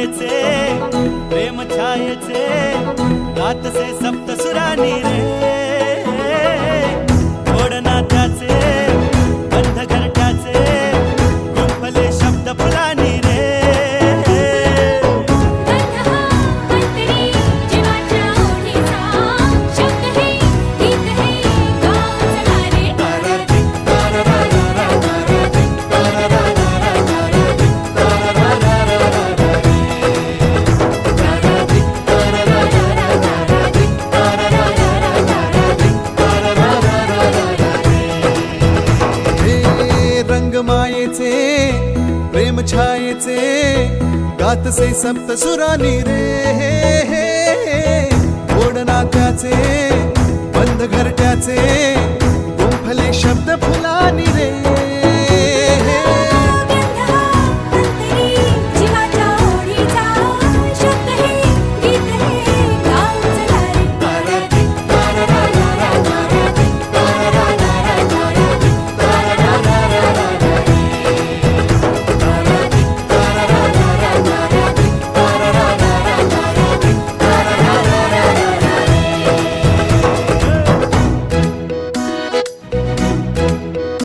छायेचे प्रेम छायेचे गातसे सप्त सुरानी रे गोड नात्याचे बंध घरट्याचे गुंफले शब्द फुलानी रे मायेचे प्रेम छायेचे गातसे सप्त सुरानी रे गोड नात्याचे बंद घरट्याचे